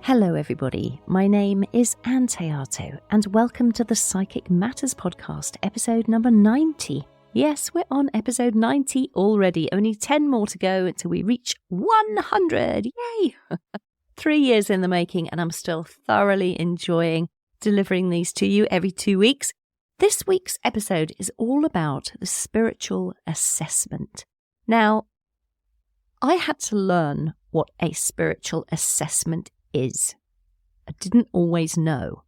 Hello everybody, my name is Ann Théato and welcome to the Psychic Matters podcast, episode number 90. Yes, we're on episode 90 already, only 10 more to go until we reach 100, yay! 3 years in the making and I'm still thoroughly enjoying delivering these to you every 2 weeks. This week's episode is all about the spiritual assessment. Now, I had to learn what a spiritual assessment is. I didn't always know.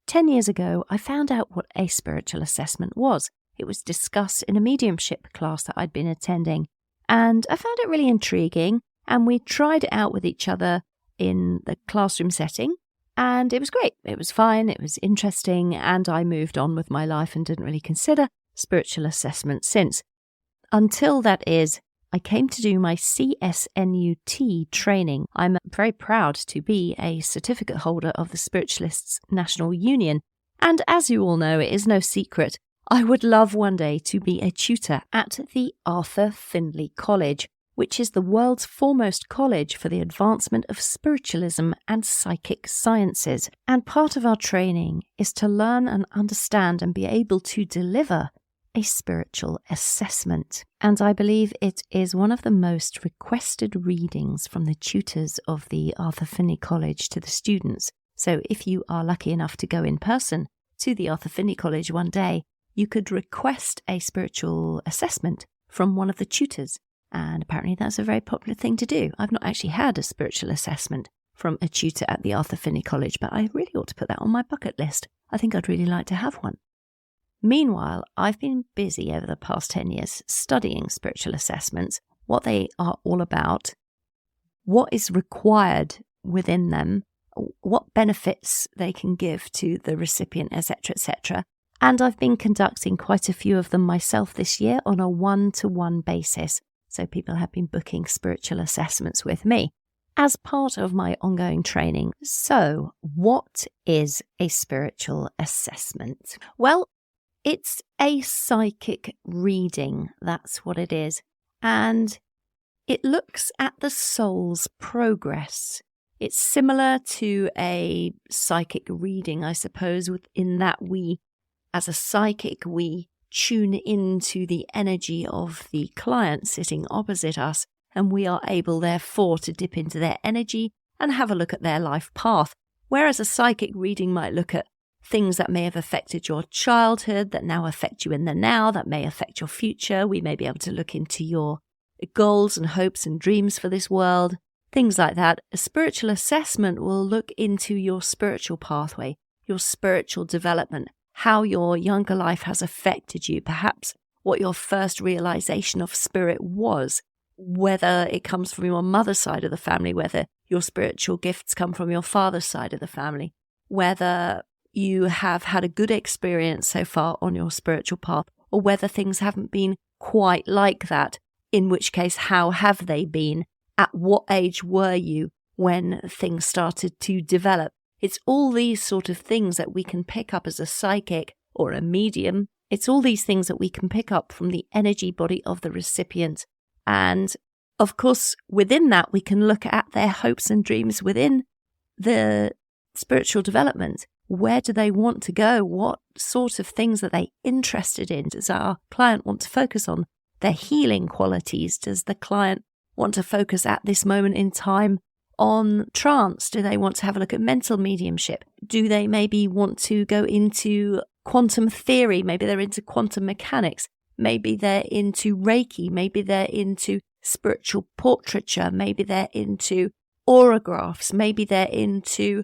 10 years ago, I found out what a spiritual assessment was. It was discussed in a mediumship class that I'd been attending, and I found it really intriguing, and we tried it out with each other in the classroom setting, and it was great. It was fine, it was interesting, and I moved on with my life and didn't really consider spiritual assessment since. Until that is, I came to do my CSNUT training. I'm very proud to be a certificate holder of the Spiritualists National Union. And as you all know, it is no secret, I would love one day to be a tutor at the Arthur Findlay College, which is the world's foremost college for the advancement of spiritualism and psychic sciences. And part of our training is to learn and understand and be able to deliver a spiritual assessment. And I believe it is one of the most requested readings from the tutors of the Arthur Findlay College to the students. So if you are lucky enough to go in person to the Arthur Findlay College one day, you could request a spiritual assessment from one of the tutors. And apparently that's a very popular thing to do. I've not actually had a spiritual assessment from a tutor at the Arthur Findlay College, but I really ought to put that on my bucket list. I think I'd really like to have one. Meanwhile, I've been busy over the past 10 years studying spiritual assessments, what they are all about, what is required within them, what benefits they can give to the recipient, etc., etc. And I've been conducting quite a few of them myself this year on a one-to-one basis. So people have been booking spiritual assessments with me as part of my ongoing training. So what is a spiritual assessment? Well, it's a psychic reading, that's what it is. And it looks at the soul's progress. It's similar to a psychic reading, I suppose, in that we, as a psychic, we tune into the energy of the client sitting opposite us, and we are able, therefore, to dip into their energy and have a look at their life path. Whereas a psychic reading might look at things that may have affected your childhood, that now affect you in the now, that may affect your future. We may be able to look into your goals and hopes and dreams for this world, things like that. A spiritual assessment will look into your spiritual pathway, your spiritual development, how your younger life has affected you, perhaps what your first realization of spirit was, whether it comes from your mother's side of the family, whether your spiritual gifts come from your father's side of the family, whether you have had a good experience so far on your spiritual path, or whether things haven't been quite like that, in which case, how have they been? At what age were you when things started to develop? It's all these sort of things that we can pick up as a psychic or a medium. It's all these things that we can pick up from the energy body of the recipient. And of course, within that, we can look at their hopes and dreams within the spiritual development. Where do they want to go? What sort of things are they interested in? Does our client want to focus on their healing qualities? Does the client want to focus at this moment in time on trance? Do they want to have a look at mental mediumship? Do they maybe want to go into quantum theory? Maybe they're into quantum mechanics. Maybe they're into Reiki. Maybe they're into spiritual portraiture. Maybe they're into auragraphs. Maybe they're into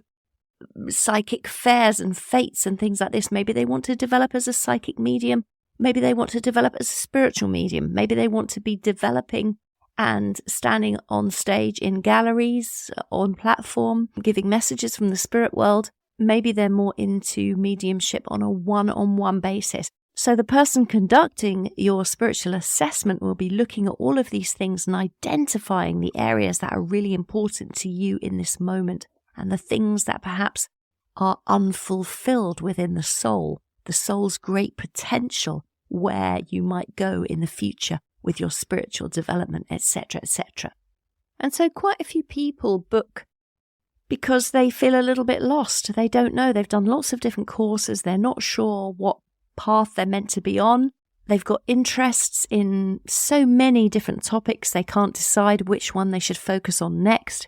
psychic fairs and fates and things like this. Maybe they want to develop as a psychic medium. Maybe they want to develop as a spiritual medium. Maybe they want to be developing and standing on stage in galleries, on platform, giving messages from the spirit world. Maybe they're more into mediumship on a one-on-one basis. So the person conducting your spiritual assessment will be looking at all of these things and identifying the areas that are really important to you in this moment and the things that perhaps are unfulfilled within the soul's great potential, where you might go in the future with your spiritual development, etc., etc. And so quite a few people book because they feel a little bit lost. They don't know. They've done lots of different courses. They're not sure what path they're meant to be on. They've got interests in so many different topics. They can't decide which one they should focus on next.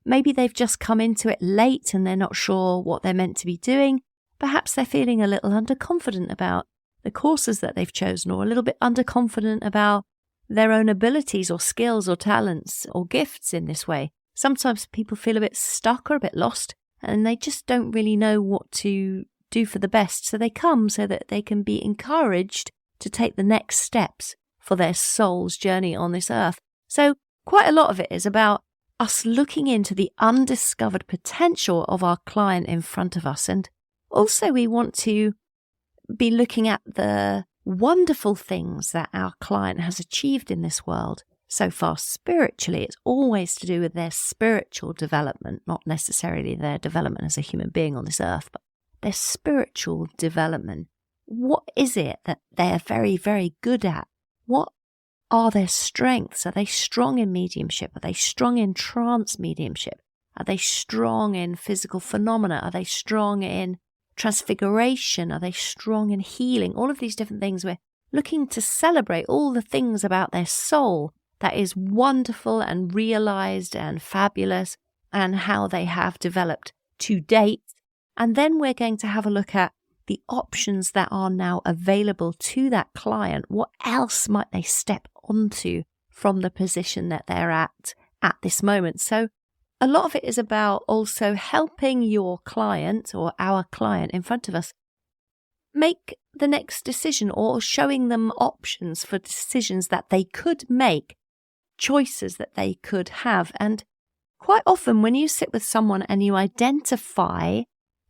Maybe they've just come into it late and they're not sure what they're meant to be doing. Perhaps they're feeling a little underconfident about the courses that they've chosen, or a little bit underconfident about their own abilities or skills or talents or gifts in this way. Sometimes people feel a bit stuck or a bit lost, and they just don't really know what to do for the best. So they come so that they can be encouraged to take the next steps for their soul's journey on this earth. So quite a lot of it is about us looking into the undiscovered potential of our client in front of us. And also we want to be looking at the wonderful things that our client has achieved in this world so far spiritually. It's always to do with their spiritual development, not necessarily their development as a human being on this earth, but their spiritual development. What is it that they're very, very good at? What are their strengths? Are they strong in mediumship? Are they strong in trance mediumship? Are they strong in physical phenomena? Are they strong in transfiguration? Are they strong in healing? All of these different things. We're looking to celebrate all the things about their soul that is wonderful and realized and fabulous, and how they have developed to date. And then we're going to have a look at the options that are now available to that client. What else might they step onto from the position that they're at this moment? So a lot of it is about also helping your client, or our client in front of us, make the next decision, or showing them options for decisions that they could make, choices that they could have. And quite often when you sit with someone and you identify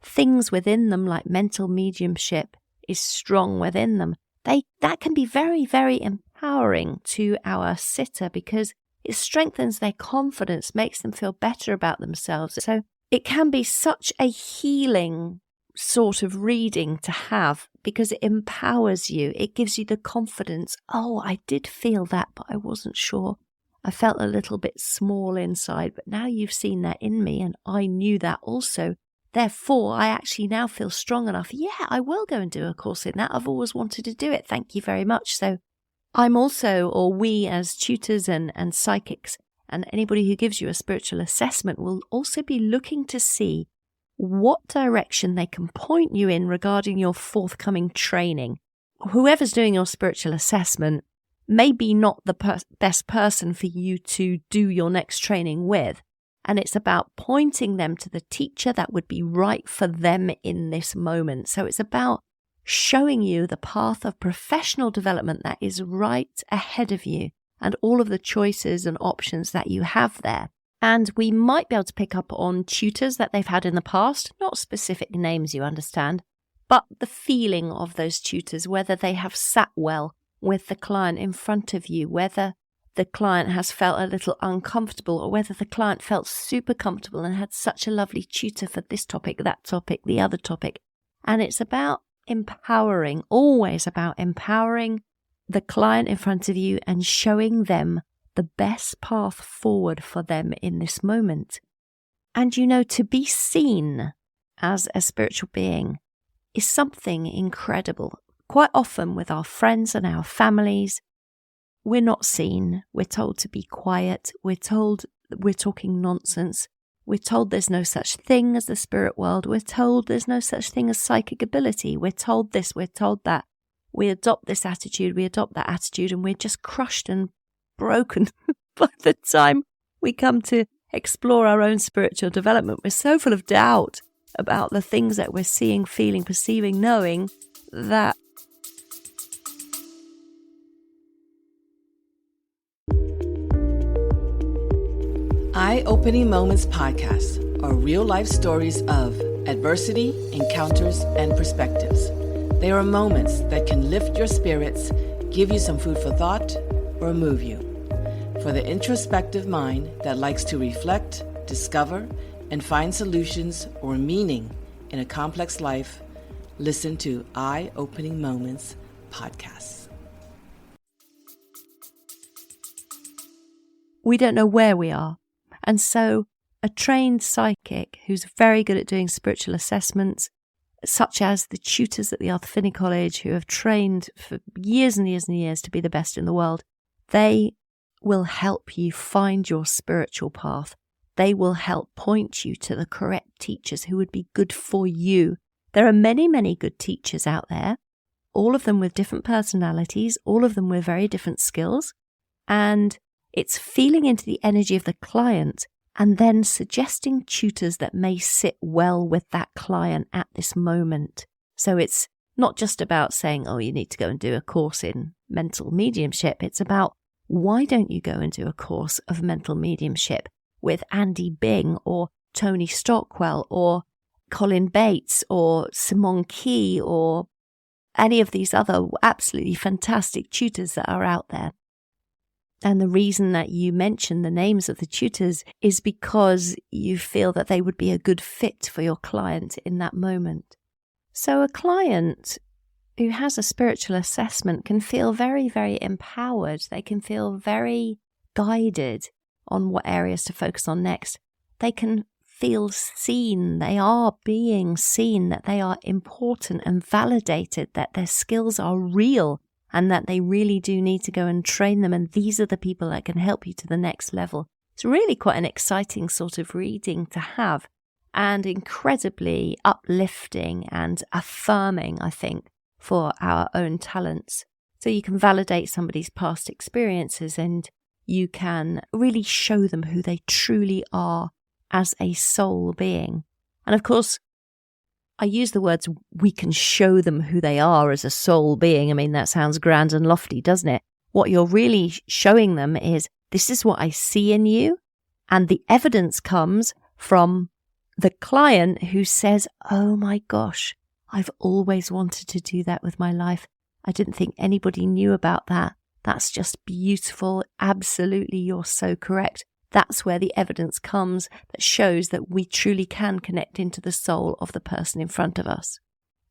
things within them, like mental mediumship is strong within them, that can be very, very empowering to our sitter, because it strengthens their confidence, makes them feel better about themselves. So it can be such a healing sort of reading to have, because it empowers you. It gives you the confidence. Oh, I did feel that, but I wasn't sure. I felt a little bit small inside, but now you've seen that in me, and I knew that also. Therefore, I actually now feel strong enough. Yeah, I will go and do a course in that. I've always wanted to do it. Thank you very much. So I'm also, or we as tutors and psychics, and anybody who gives you a spiritual assessment, will also be looking to see what direction they can point you in regarding your forthcoming training. Whoever's doing your spiritual assessment may be not the best person for you to do your next training with. And it's about pointing them to the teacher that would be right for them in this moment. So it's about showing you the path of professional development that is right ahead of you, and all of the choices and options that you have there. And we might be able to pick up on tutors that they've had in the past, not specific names, you understand, but the feeling of those tutors, whether they have sat well with the client in front of you, whether the client has felt a little uncomfortable, or whether the client felt super comfortable and had such a lovely tutor for this topic, that topic, the other topic. And it's about empowering, always about empowering the client in front of you and showing them the best path forward for them in this moment. And to be seen as a spiritual being is something incredible. Quite often with our friends and our families, we're not seen. We're told to be quiet. We're told we're talking nonsense. We're told there's no such thing as the spirit world. We're told there's no such thing as psychic ability. We're told this, we're told that. We adopt this attitude, we adopt that attitude, and we're just crushed and broken by the time we come to explore our own spiritual development. We're so full of doubt about the things that we're seeing, feeling, perceiving, knowing, that Eye-Opening Moments podcast are real-life stories of adversity, encounters, and perspectives. They are moments that can lift your spirits, give you some food for thought, or move you. For the introspective mind that likes to reflect, discover, and find solutions or meaning in a complex life, listen to Eye-Opening Moments podcasts. We don't know where we are. And so a trained psychic who's very good at doing spiritual assessments, such as the tutors at the Arthur Findlay College who have trained for years and years and years to be the best in the world, they will help you find your spiritual path. They will help point you to the correct teachers who would be good for you. There are many, many good teachers out there, all of them with different personalities, all of them with very different skills. And it's feeling into the energy of the client and then suggesting tutors that may sit well with that client at this moment. So it's not just about saying, oh, you need to go and do a course in mental mediumship. It's about, why don't you go and do a course of mental mediumship with Andy Bing or Tony Stockwell or Colin Bates or Simone Key or any of these other absolutely fantastic tutors that are out there. And the reason that you mention the names of the tutors is because you feel that they would be a good fit for your client in that moment. So a client who has a spiritual assessment can feel very, very empowered. They can feel very guided on what areas to focus on next. They can feel seen. They are being seen, that they are important and validated, that their skills are real and that they really do need to go and train them. And these are the people that can help you to the next level. It's really quite an exciting sort of reading to have and incredibly uplifting and affirming, I think, for our own talents. So you can validate somebody's past experiences and you can really show them who they truly are as a soul being. And of course, I use the words, we can show them who they are as a soul being. I mean, that sounds grand and lofty, doesn't it? What you're really showing them is, this is what I see in you. And the evidence comes from the client who says, oh my gosh, I've always wanted to do that with my life. I didn't think anybody knew about that. That's just beautiful. Absolutely, you're so correct. That's where the evidence comes that shows that we truly can connect into the soul of the person in front of us.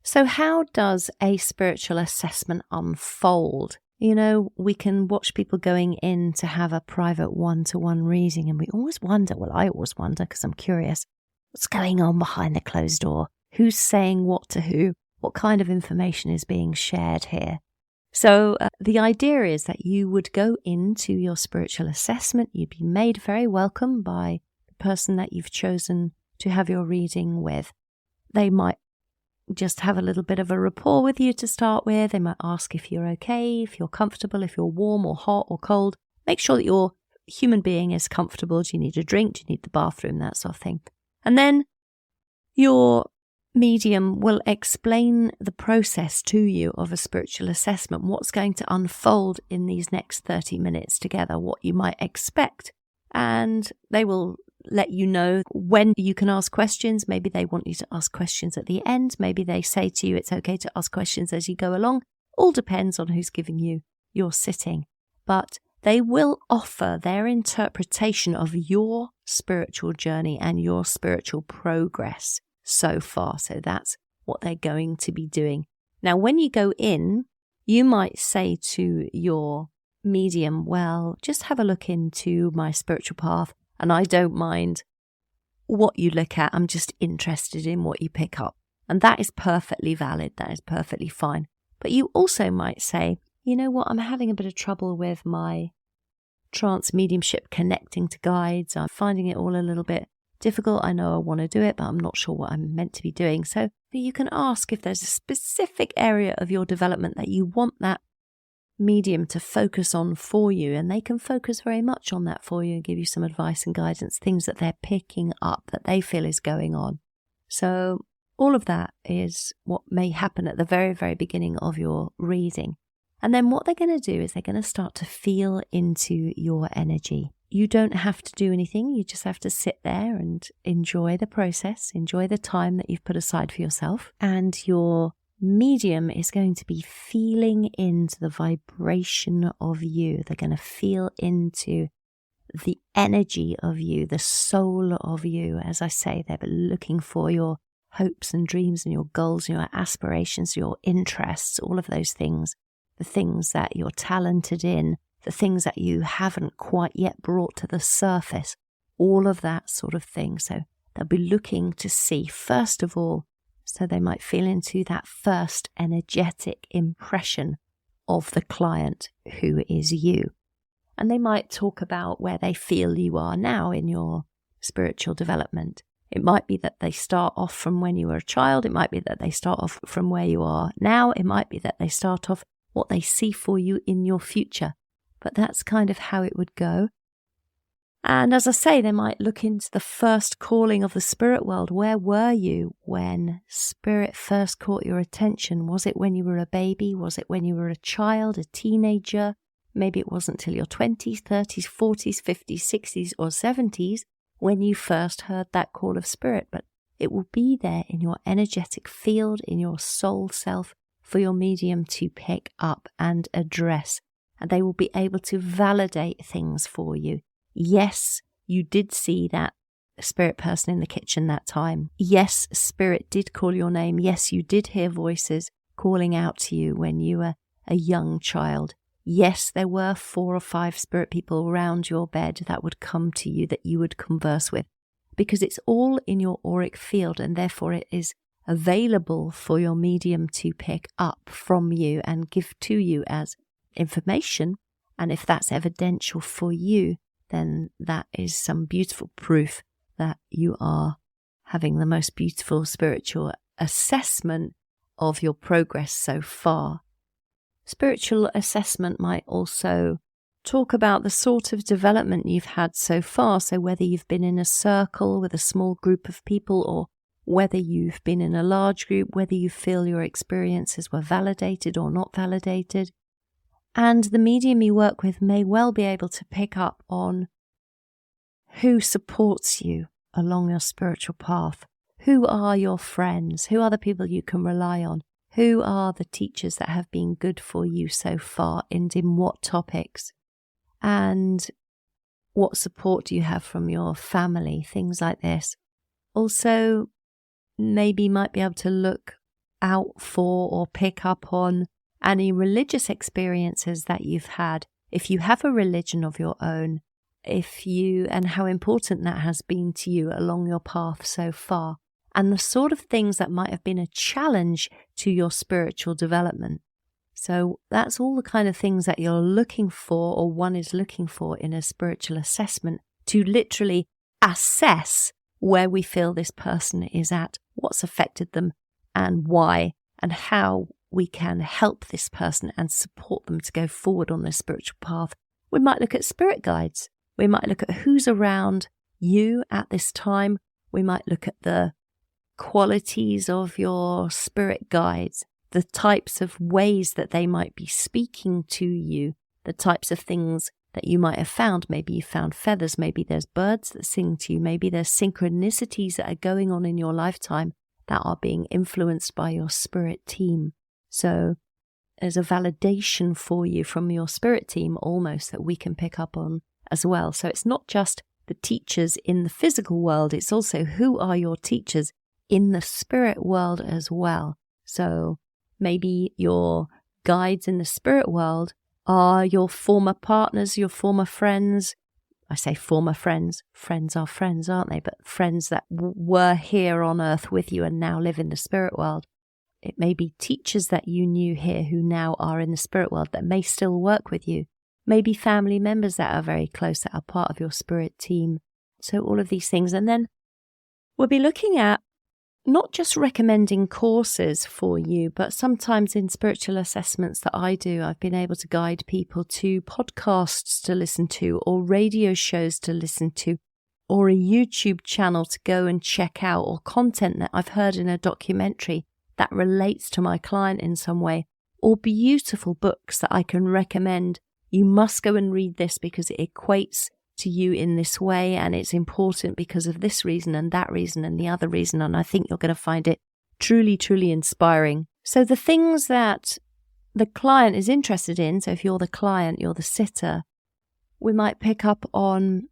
So how does a spiritual assessment unfold? You know, we can watch people going in to have a private one-to-one reading and we always wonder, well, I always wonder because I'm curious, what's going on behind the closed door? Who's saying what to who? What kind of information is being shared here? So the idea is that you would go into your spiritual assessment, you'd be made very welcome by the person that you've chosen to have your reading with. They might just have a little bit of a rapport with you to start with. They might ask if you're okay, if you're comfortable, if you're warm or hot or cold. Make sure that your human being is comfortable. Do you need a drink? Do you need the bathroom? That sort of thing. And then your medium will explain the process to you of a spiritual assessment, what's going to unfold in these next 30 minutes together, what you might expect. And they will let you know when you can ask questions. Maybe they want you to ask questions at the end. Maybe they say to you it's okay to ask questions as you go along. All depends on who's giving you your sitting. But they will offer their interpretation of your spiritual journey and your spiritual progress so far. So that's what they're going to be doing. Now, when you go in, you might say to your medium, well, just have a look into my spiritual path and I don't mind what you look at. I'm just interested in what you pick up. And that is perfectly valid. That is perfectly fine. But you also might say, you know what, I'm having a bit of trouble with my trance mediumship connecting to guides. I'm finding it all a little bit difficult. I know I want to do it, but I'm not sure what I'm meant to be doing. So you can ask if there's a specific area of your development that you want that medium to focus on for you, and they can focus very much on that for you and give you some advice and guidance, things that they're picking up that they feel is going on. So all of that is what may happen at the very, very beginning of your reading. And then what they're going to do is they're going to start to feel into your energy. You don't have to do anything. You just have to sit there and enjoy the process, enjoy the time that you've put aside for yourself. And your medium is going to be feeling into the vibration of you. They're going to feel into the energy of you, the soul of you. As I say, they're looking for your hopes and dreams and your goals and your aspirations, your interests, all of those things, the things that you're talented in, the things that you haven't quite yet brought to the surface. all of that sort of thing. So they'll be looking to see, first of all, so they might feel into that first energetic impression of the client who is you. And they might talk about where they feel you are now in your spiritual development. It might be that they start off from when you were a child. It might be that they start off from where you are now. It might be that they start off what they see for you in your future. But that's kind of how it would go. And as I say, they might look into the first calling of the spirit world. Where were you when spirit first caught your attention? Was it when you were a baby? Was it when you were a child, a teenager? Maybe it wasn't till your 20s, 30s, 40s, 50s, 60s or 70s when you first heard that call of spirit. But it will be there in your energetic field, in your soul self, for your medium to pick up and address. And they will be able to validate things for you. Yes, you did see that spirit person in the kitchen that time. Yes, spirit did call your name. Yes, you did hear voices calling out to you when you were a young child. Yes, there were 4 or 5 spirit people around your bed that would come to you that you would converse with, because it's all in your auric field, and therefore it is available for your medium to pick up from you and give to you as information. And if that's evidential for you, then that is some beautiful proof that you are having the most beautiful spiritual assessment of your progress so far. Spiritual assessment might also talk about the sort of development you've had so far. So whether you've been in a circle with a small group of people, or whether you've been in a large group, whether you feel your experiences were validated or not validated. And the medium you work with may well be able to pick up on who supports you along your spiritual path. Who are your friends? Who are the people you can rely on? Who are the teachers that have been good for you so far, and in what topics? And what support do you have from your family? Things like this. Also, maybe you might be able to look out for or pick up on any religious experiences that you've had, if you have a religion of your own, and how important that has been to you along your path so far, and the sort of things that might have been a challenge to your spiritual development. So that's all the kind of things that you're looking for, or one is looking for in a spiritual assessment, to literally assess where we feel this person is at, what's affected them, and why, and how we can help this person and support them to go forward on their spiritual path. We might look at spirit guides. We might look at who's around you at this time. We might look at the qualities of your spirit guides, the types of ways that they might be speaking to you, the types of things that you might have found. Maybe you found feathers, maybe there's birds that sing to you, maybe there's synchronicities that are going on in your lifetime that are being influenced by your spirit team. So there's a validation for you from your spirit team almost that we can pick up on as well. So it's not just the teachers in the physical world, it's also who are your teachers in the spirit world as well. So maybe your guides in the spirit world are your former partners, your former friends. I say former friends. Friends are friends, aren't they? But friends that were here on earth with you and now live in the spirit world. It may be teachers that you knew here who now are in the spirit world that may still work with you. Maybe family members that are very close that are part of your spirit team. So all of these things. And then we'll be looking at not just recommending courses for you, but sometimes in spiritual assessments that I do, I've been able to guide people to podcasts to listen to, or radio shows to listen to, or a YouTube channel to go and check out, or content that I've heard in a documentary that relates to my client in some way, or beautiful books that I can recommend. You must go and read this because it equates to you in this way, and it's important because of this reason and that reason and the other reason, and I think you're going to find it truly, truly inspiring. So the things that the client is interested in, so if you're the client, you're the sitter, we might pick up on,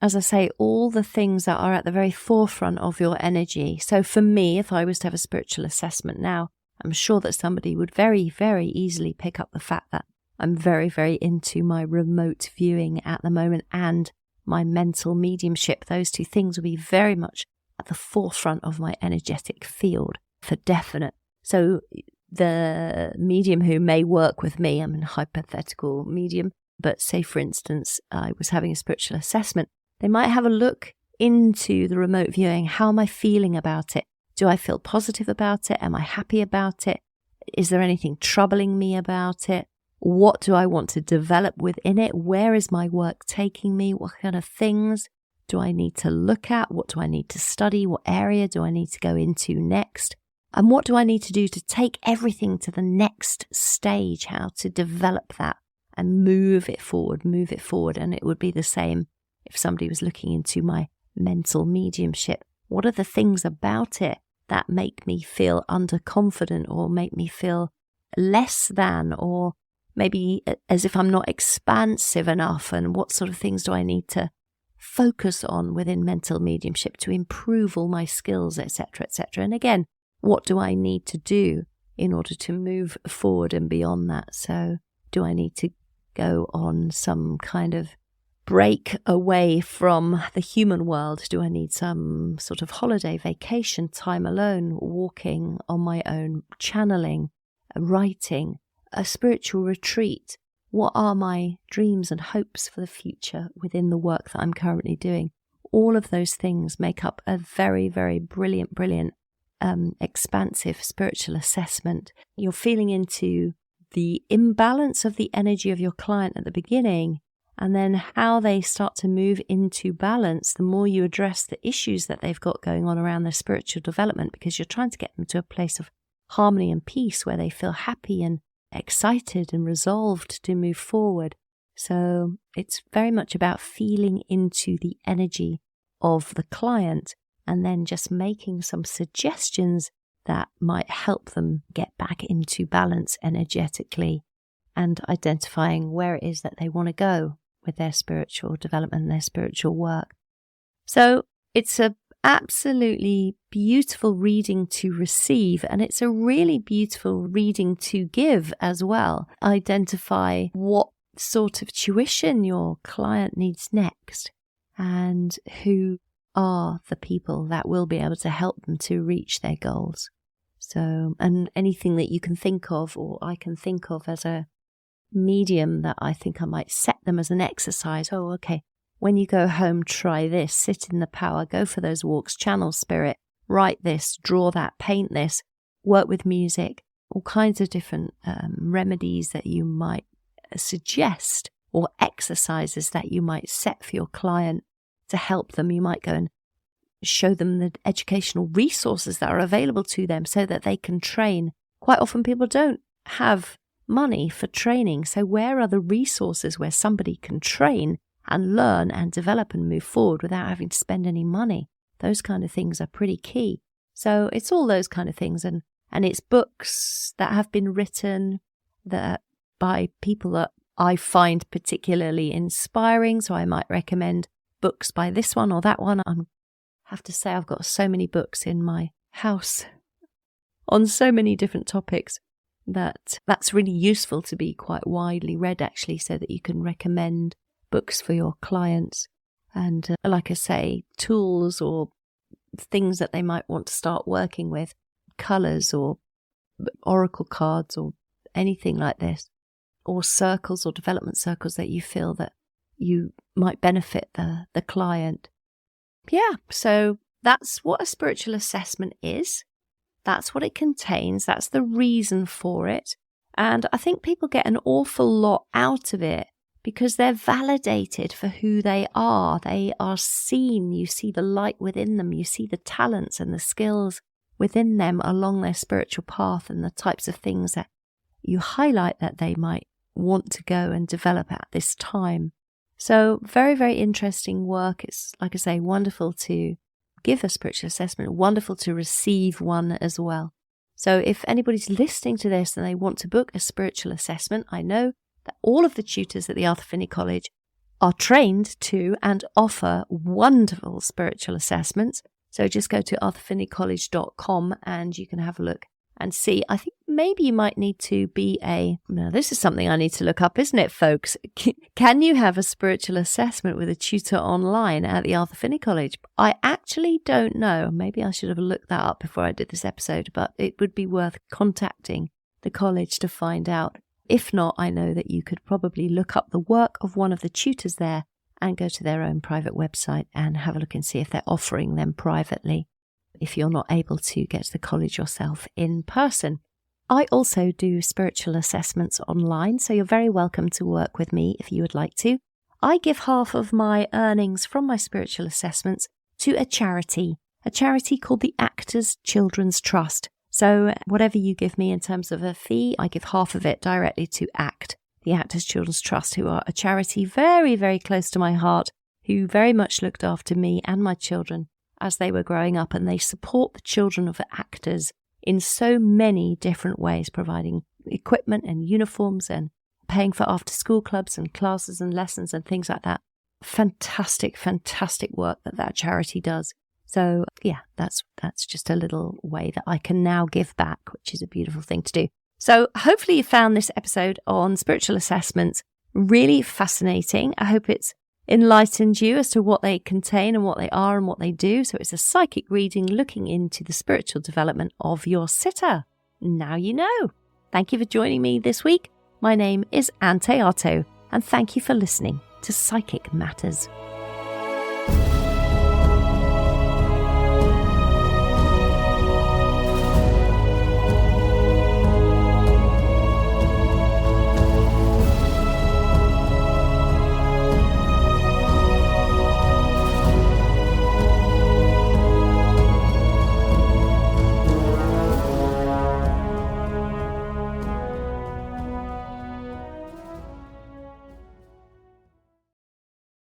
as I say, all the things that are at the very forefront of your energy. So for me, if I was to have a spiritual assessment now, I'm sure that somebody would very, very easily pick up the fact that I'm very, very into my remote viewing at the moment and my mental mediumship. Those two things will be very much at the forefront of my energetic field for definite. So the medium who may work with me, I'm a hypothetical medium, but say for instance, I was having a spiritual assessment, they might have a look into the remote viewing. How am I feeling about it? Do I feel positive about it? Am I happy about it? Is there anything troubling me about it? What do I want to develop within it? Where is my work taking me? What kind of things do I need to look at? What do I need to study? What area do I need to go into next? And what do I need to do to take everything to the next stage? How to develop that and move it forward. And it would be the same if somebody was looking into my mental mediumship. What are the things about it that make me feel underconfident or make me feel less than, or maybe as if I'm not expansive enough? And what sort of things do I need to focus on within mental mediumship to improve all my skills, etc., etc.? And again, what do I need to do in order to move forward and beyond that? So do I need to go on some kind of break away from the human world? Do I need some sort of holiday, vacation, time alone, walking on my own, channeling, writing, a spiritual retreat? What are my dreams and hopes for the future within the work that I'm currently doing? All of those things make up a very, very brilliant, expansive spiritual assessment. You're feeling into the imbalance of the energy of your client at the beginning, and then how they start to move into balance the more you address the issues that they've got going on around their spiritual development, because you're trying to get them to a place of harmony and peace where they feel happy and excited and resolved to move forward. So it's very much about feeling into the energy of the client and then just making some suggestions that might help them get back into balance energetically, and identifying where it is that they want to go with their spiritual development and their spiritual work. So it's a absolutely beautiful reading to receive, and it's a really beautiful reading to give as well. Identify what sort of tuition your client needs next and who are the people that will be able to help them to reach their goals. So, and anything that you can think of, or I can think of as a medium that I think I might set them as an exercise. Oh, okay. When you go home, try this, sit in the power, go for those walks, channel spirit, write this, draw that, paint this, work with music, all kinds of different remedies that you might suggest, or exercises that you might set for your client to help them. You might go and show them the educational resources that are available to them so that they can train. Quite often people don't have money for training. So where are the resources where somebody can train and learn and develop and move forward without having to spend any money? Those kind of things are pretty key. So it's all those kind of things. And it's books that have been written that by people that I find particularly inspiring. So I might recommend books by this one or that one. I have to say I've got so many books in my house on so many different topics that's really useful to be quite widely read, actually, so that you can recommend books for your clients. And like I say, tools or things that they might want to start working with, colours or oracle cards or anything like this, or circles or development circles that you feel that you might benefit the client. Yeah, so that's what a spiritual assessment is. That's what it contains. That's the reason for it. And I think people get an awful lot out of it because they're validated for who they are. They are seen. You see the light within them. You see the talents and the skills within them along their spiritual path, and the types of things that you highlight that they might want to go and develop at this time. So very, very interesting work. It's, like I say, wonderful to give a spiritual assessment, wonderful to receive one as well. So if anybody's listening to this and they want to book a spiritual assessment, I know that all of the tutors at the Arthur Findlay College are trained to and offer wonderful spiritual assessments. So just go to arthurfindlaycollege.com and you can have a look and see. I think maybe you might need to be now this is something I need to look up, isn't it, folks? Can you have a spiritual assessment with a tutor online at the Arthur Findlay College? I actually don't know. Maybe I should have looked that up before I did this episode, but it would be worth contacting the college to find out. If not, I know that you could probably look up the work of one of the tutors there and go to their own private website and have a look and see if they're offering them privately, if you're not able to get to the college yourself in person. I also do spiritual assessments online, so you're very welcome to work with me if you would like to. I give half of my earnings from my spiritual assessments to a charity called the Actors Children's Trust. So whatever you give me in terms of a fee, I give half of it directly to ACT, the Actors Children's Trust, who are a charity very, very close to my heart, who very much looked after me and my children as they were growing up, and they support the children of actors in so many different ways, providing equipment and uniforms and paying for after-school clubs and classes and lessons and things like that. Fantastic, fantastic work that charity does. So yeah, that's just a little way that I can now give back, which is a beautiful thing to do. So hopefully you found this episode on spiritual assessments really fascinating. I hope it's enlightened you as to what they contain and what they are and what they do. So it's a psychic reading looking into the spiritual development of your sitter. Now you know. Thank you for joining me this week. My name is Ann Théato, and thank you for listening to Psychic Matters.